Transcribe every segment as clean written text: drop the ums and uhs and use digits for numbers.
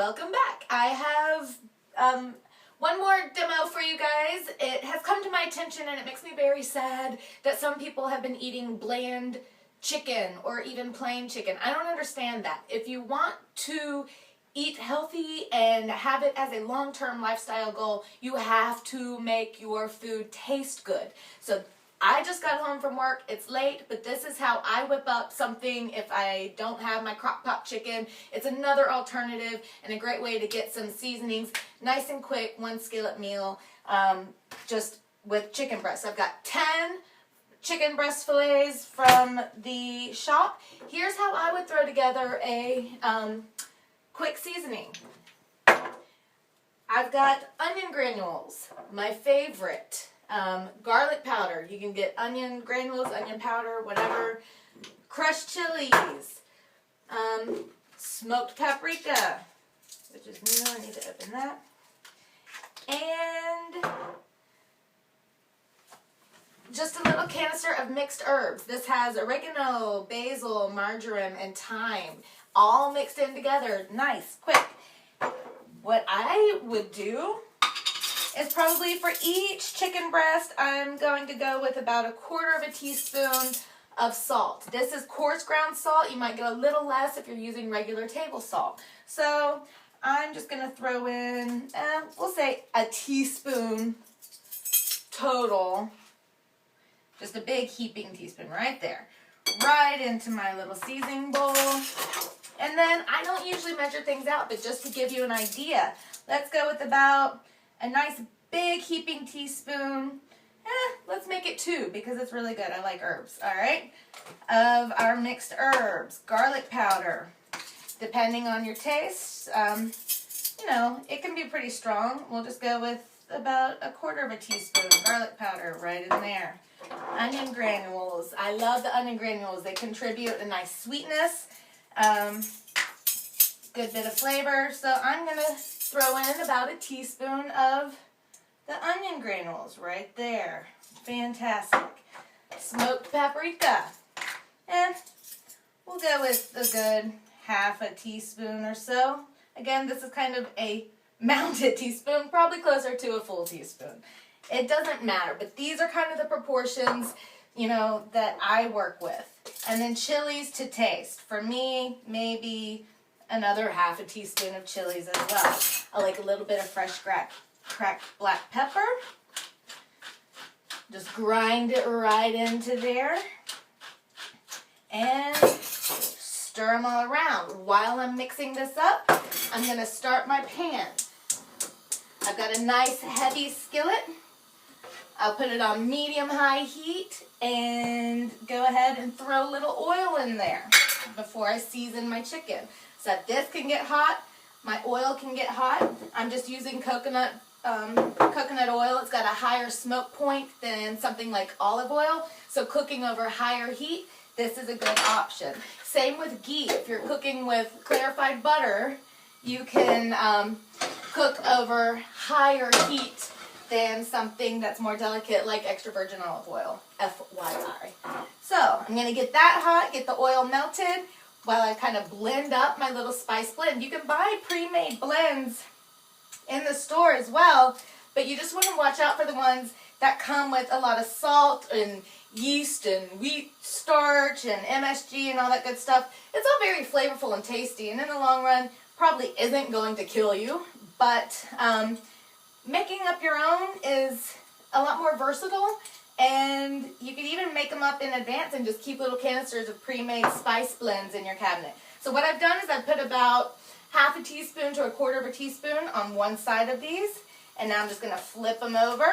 welcome back. I have one more demo for you guys. It has come to my attention and it makes me very sad that some people have been eating bland chicken or even plain chicken. I don't understand that. If you want to eat healthy and have it as a long-term lifestyle goal, you have to make your food taste good. So I just got home from work, it's late, but this is how I whip up something if I don't have my crock pot chicken. It's another alternative and a great way to get some seasonings, nice and quick, one skillet meal, just with chicken breasts. I've got 10 chicken breast fillets from the shop. Here's how I would throw together a quick seasoning. I've got onion granules, my favorite. Garlic powder. You can get onion granules, onion powder, whatever. Crushed chilies. Smoked paprika, which is new. I need to open that. And just a little canister of mixed herbs. This has oregano, basil, marjoram, and thyme, all mixed in together. Nice, quick. What I would do is probably for each chicken breast, I'm going to go with about 1/4 teaspoon of salt. This is coarse ground salt. You might get a little less if you're using regular table salt. So I'm just going to throw in, we'll say a teaspoon total. Just a big heaping teaspoon right there. Right into my little seasoning bowl. And then I don't usually measure things out, but just to give you an idea, let's go with about a nice big heaping teaspoon, let's make it 2 because it's really good. I like herbs, all right, of our mixed herbs. Garlic powder, depending on your taste, you know, it can be pretty strong. We'll just go with about 1/4 teaspoon garlic powder right in there. Onion granules. I love the onion granules. They contribute a nice sweetness, good bit of flavor. So I'm going to throw in about a teaspoon of the onion granules right there. Fantastic. Smoked paprika. And we'll go with a good 1/2 teaspoon or so. Again, this is kind of a mounted teaspoon, probably closer to a full teaspoon. It doesn't matter, but these are kind of the proportions, you know, that I work with. And then chilies to taste. For me, maybe another 1/2 teaspoon of chilies as well. I like a little bit of fresh cracked black pepper. Just grind it right into there. And stir them all around. While I'm mixing this up, I'm going to start my pan. I've got a nice heavy skillet. I'll put it on medium-high heat and go ahead and throw a little oil in there before I season my chicken. So this can get hot, my oil can get hot. I'm just using coconut oil. It's got a higher smoke point than something like olive oil. So cooking over higher heat, this is a good option. Same with ghee. If you're cooking with clarified butter, you can cook over higher heat than something that's more delicate like extra virgin olive oil, FYI. So I'm going to get that hot, get the oil melted, while I kind of blend up my little spice blend. You can buy pre-made blends in the store as well, but you just want to watch out for the ones that come with a lot of salt and yeast and wheat starch and MSG and all that good stuff. It's all very flavorful and tasty, and in the long run probably isn't going to kill you, but making up your own is a lot more versatile. And you can even make them up in advance and just keep little canisters of pre-made spice blends in your cabinet. So what I've done is I've put about 1/2 teaspoon to 1/4 teaspoon on one side of these. And now I'm just going to flip them over.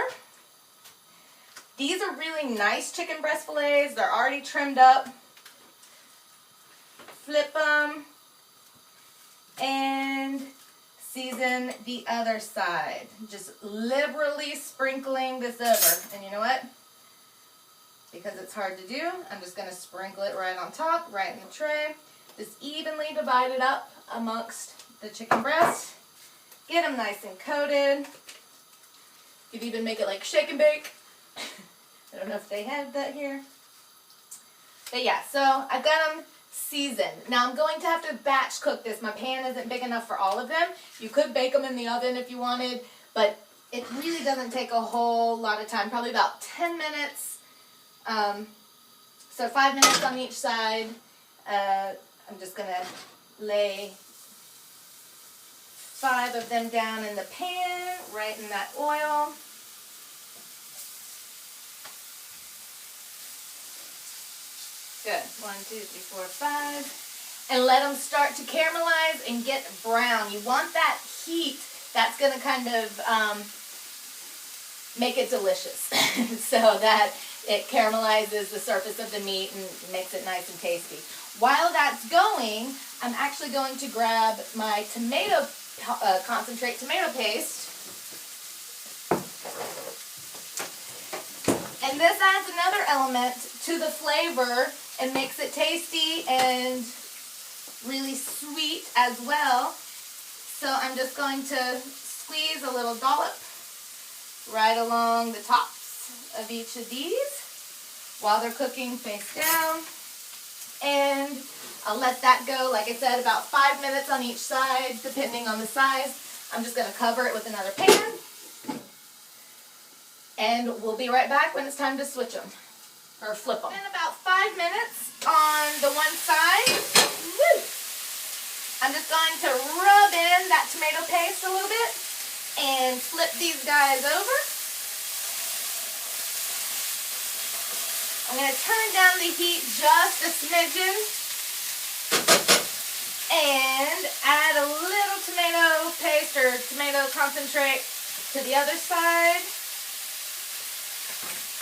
These are really nice chicken breast fillets. They're already trimmed up. Flip them. And season the other side. Just liberally sprinkling this over. And you know what? Because it's hard to do, I'm just going to sprinkle it right on top, right in the tray. Just evenly divide it up amongst the chicken breast. Get them nice and coated. You could even make it like shake and bake. I don't know if they have that here. But yeah, so I've got them season. Now I'm going to have to batch cook this. My pan isn't big enough for all of them. You could bake them in the oven if you wanted, but it really doesn't take a whole lot of time, probably about 10 minutes. So 5 minutes on each side. I'm just going to lay 5 of them down in the pan, right in that oil. Good. 1, 2, 3, 4, 5. And let them start to caramelize and get brown. You want that heat that's going to kind of make it delicious so that it caramelizes the surface of the meat and makes it nice and tasty. While that's going, I'm actually going to grab my tomato concentrate tomato paste. And this adds another element to the flavor and makes it tasty and really sweet as well. So I'm just going to squeeze a little dollop right along the tops of each of these while they're cooking face down. And I'll let that go, like I said, about 5 minutes on each side, depending on the size. I'm just going to cover it with another pan. And we'll be right back when it's time to switch them, or flip them. In about 5 minutes on the one side. Woo! I'm just going to rub in that tomato paste a little bit and flip these guys over. I'm going to turn down the heat just a smidgen and add a little tomato paste or tomato concentrate to the other side,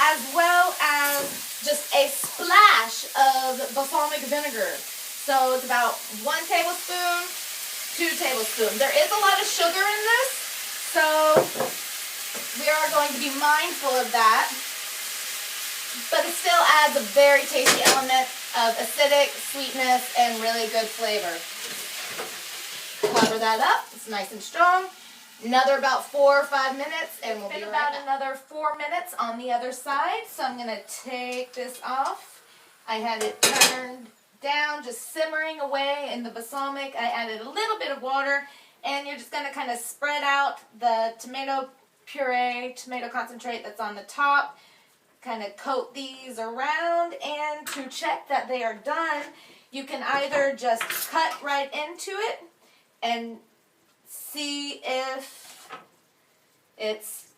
as well as just a splash of balsamic vinegar. So it's about 1 tablespoon, 2 tablespoons. There is a lot of sugar in this, so we are going to be mindful of that. But it still adds a very tasty element of acidic, sweetness, and really good flavor. Cover that up. It's nice and strong. Another about 4 or 5 minutes, and we'll be right back. Another 4 minutes on the other side. So I'm going to take this off. I had it turned down, just simmering away in the balsamic. I added a little bit of water, and you're just going to kind of spread out the tomato puree, tomato concentrate that's on the top. Kind of coat these around, and to check that they are done, you can either just cut right into it and see if it's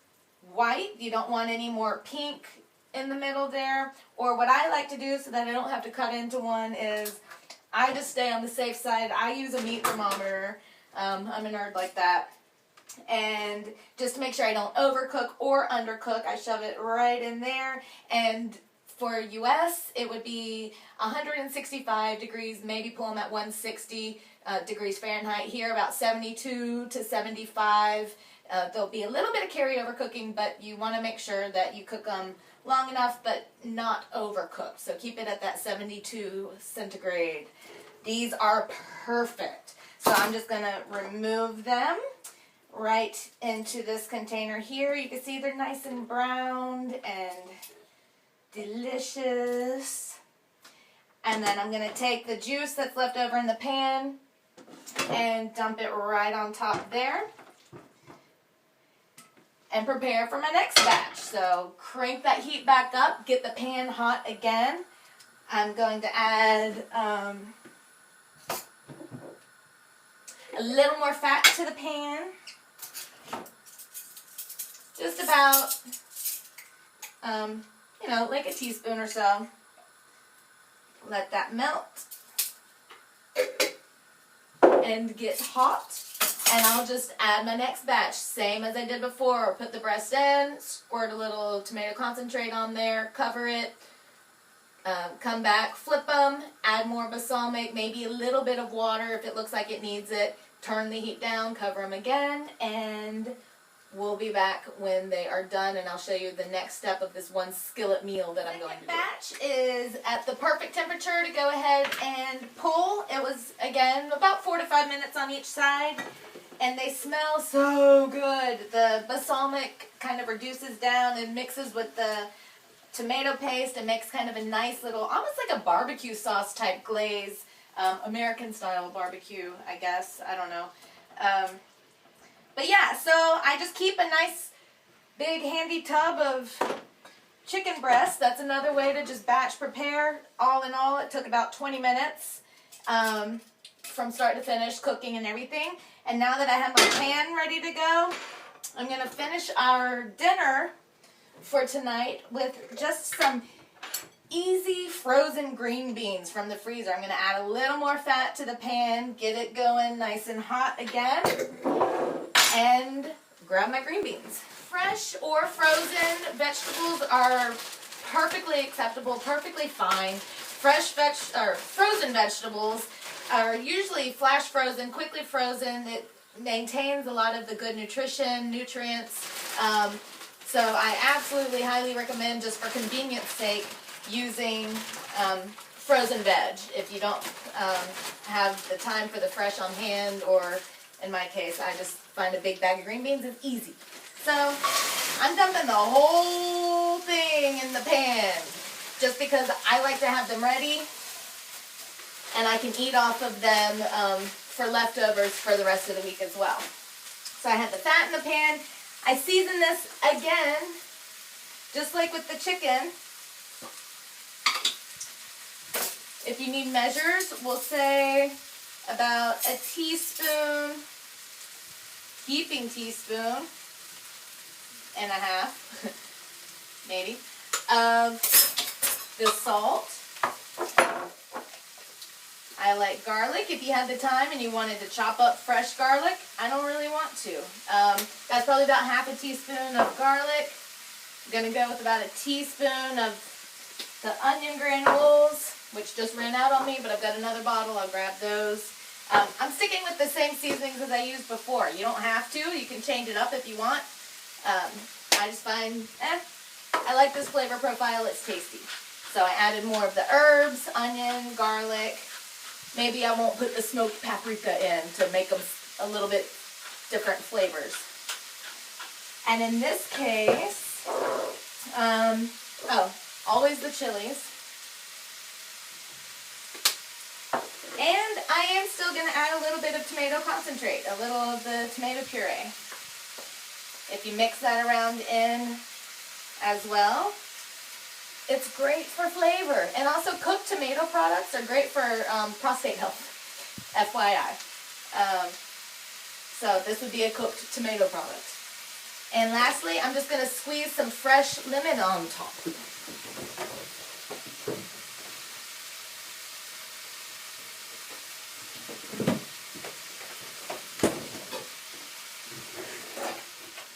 white. You don't want any more pink in the middle there. Or what I like to do so that I don't have to cut into one is I just stay on the safe side. I use a meat thermometer. I'm a nerd like that. And just to make sure I don't overcook or undercook, I shove it right in there. And for US, it would be 165 degrees, maybe pull them at 160 degrees Fahrenheit. Here, about 72 to 75. There'll be a little bit of carryover cooking, but you want to make sure that you cook them long enough, but not overcooked. So keep it at that 72 centigrade. These are perfect. So I'm just going to remove them right into this container here. You can see they're nice and browned and delicious. And then I'm going to take the juice that's left over in the pan and dump it right on top there. And prepare for my next batch. So crank that heat back up, get the pan hot again. I'm going to add a little more fat to the pan. Just about, like a teaspoon or so. Let that melt and get hot. And I'll just add my next batch, same as I did before. Put the breast in, squirt a little tomato concentrate on there, cover it, come back, flip them, add more balsamic, maybe a little bit of water if it looks like it needs it. Turn the heat down, cover them again, and we'll be back when they are done, and I'll show you the next step of this one skillet meal that I'm going to do. The batch is at the perfect temperature to go ahead and pull. It was, again, about 4 to 5 minutes on each side, and they smell so good. The balsamic kind of reduces down and mixes with the tomato paste and makes kind of a nice little, almost like a barbecue sauce type glaze American style barbecue, I guess. I don't know. But yeah, so I just keep a nice big handy tub of chicken breast. That's another way to just batch prepare. All in all, it took about 20 minutes from start to finish, cooking and everything. And now that I have my pan ready to go, I'm going to finish our dinner for tonight with just some easy frozen green beans from the freezer. I'm going to add a little more fat to the pan, get it going nice and hot again, and grab my green beans. Fresh or frozen vegetables are perfectly acceptable, perfectly fine. Frozen vegetables are usually flash frozen, quickly frozen. It maintains a lot of the good nutrients. So I absolutely highly recommend, just for convenience sake, using frozen veg if you don't have the time for the fresh on hand, or in my case, I just find a big bag of green beans is easy. So I'm dumping the whole thing in the pan just because I like to have them ready and I can eat off of them for leftovers for the rest of the week as well. So I have the fat in the pan. I season this again, just like with the chicken. If you need measures, we'll say about a teaspoon, heaping teaspoon and a half, maybe, of the salt. I like garlic. If you had the time and you wanted to chop up fresh garlic, I don't really want to. That's probably about half a teaspoon of garlic. I'm going to go with about a teaspoon of the onion granules, which just ran out on me, but I've got another bottle. I'll grab those. I'm sticking with the same seasonings as I used before. You don't have to. You can change it up if you want. I just find, I like this flavor profile. It's tasty. So I added more of the herbs, onion, garlic. Maybe I won't put the smoked paprika in to make them a little bit different flavors. And in this case, always the chilies. And I am still going to add a little bit of tomato concentrate, a little of the tomato puree. If you mix that around in as well, it's great for flavor. And also cooked tomato products are great for prostate health, FYI. So this would be a cooked tomato product. And lastly, I'm just going to squeeze some fresh lemon on top.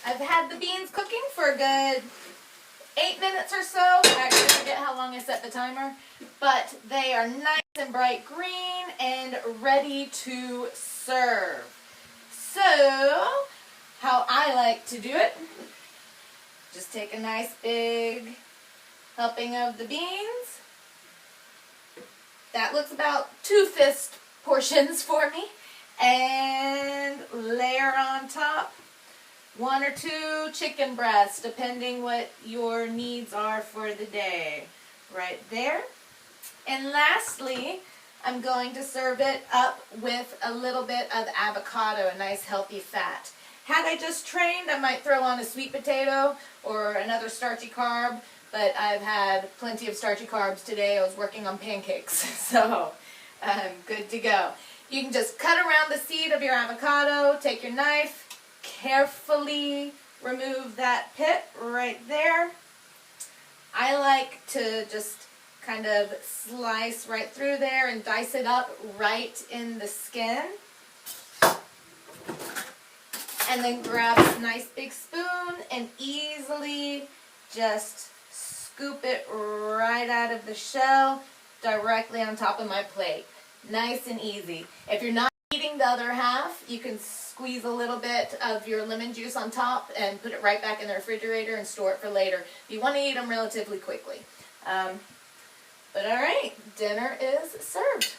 I've had the beans cooking for a good 8 minutes or so. I actually forget how long I set the timer. But they are nice and bright green and ready to serve. So, how I like to do it, just take a nice big helping of the beans. That looks about 2 fist portions for me. And layer on top 1 or 2 chicken breasts, depending what your needs are for the day. Right there. And lastly, I'm going to serve it up with a little bit of avocado, a nice healthy fat. Had I just trained, I might throw on a sweet potato or another starchy carb, but I've had plenty of starchy carbs today. I was working on pancakes, so I'm good to go. You can just cut around the seed of your avocado, take your knife, carefully remove that pit right there. I like to just kind of slice right through there and dice it up right in the skin. And then grab a nice big spoon and easily just scoop it right out of the shell directly on top of my plate. Nice and easy. If you're not eating the other half, you can squeeze a little bit of your lemon juice on top and put it right back in the refrigerator and store it for later. You want to eat them relatively quickly. But alright, dinner is served.